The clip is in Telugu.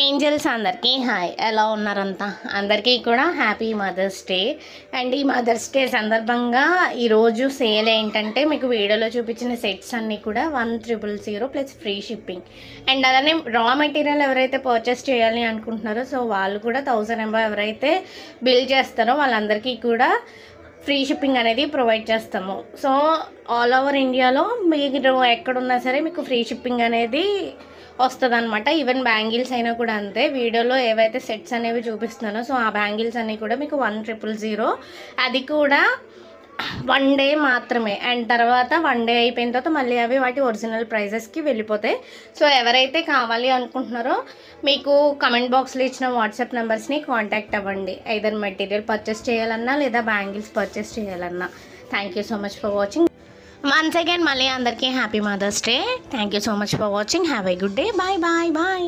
ఏంజల్స్ అందరికీ హాయ్, ఎలా ఉన్నారంతా? అందరికీ కూడా హ్యాపీ మదర్స్ డే. అండ్ ఈ మదర్స్ డే సందర్భంగా ఈరోజు సేల్ ఏంటంటే, మీకు వీడియోలో చూపించిన సెట్స్ అన్నీ కూడా 1,000 ప్లస్ ఫ్రీ షిప్పింగ్. అండ్ అలానే రా మెటీరియల్ ఎవరైతే పర్చేస్ చేయాలి అనుకుంటున్నారో సో వాళ్ళు కూడా 1000 ఎవరైతే బిల్ చేస్తారో వాళ్ళందరికీ కూడా ఫ్రీ షిప్పింగ్ అనేది ప్రొవైడ్ చేస్తాము. సో ఆల్ ఓవర్ ఇండియాలో మీరు ఎక్కడున్నా సరే మీకు ఫ్రీ షిప్పింగ్ అనేది వస్తుంది అనమాట. ఈవెన్ బ్యాంగిల్స్ అయినా కూడా అంతే. వీడియోలో ఏవైతే సెట్స్ అనేవి చూపిస్తున్నానో సో ఆ బ్యాంగిల్స్ అన్నీ కూడా మీకు 1,000, అది కూడా 1 డే మాత్రమే. అండ్ తర్వాత 1 డే అయిపోయిన తర్వాత మళ్ళీ అవి వాటి ఒరిజినల్ ప్రైజెస్కి వెళ్ళిపోతాయి. సో ఎవరైతే కావాలి అనుకుంటున్నారో మీకు కమెంట్ బాక్స్లో ఇచ్చిన వాట్సాప్ నెంబర్స్ని కాంటాక్ట్ అవ్వండి, ఐదర్ మెటీరియల్ పర్చేస్ చేయాలన్నా లేదా బ్యాంగిల్స్ పర్చేస్ చేయాలన్నా. Thank you so much for watching. Once again మళ్ళీ అందరికీ happy mother's day. Thank you so much for watching. Have a good day. Bye bye bye.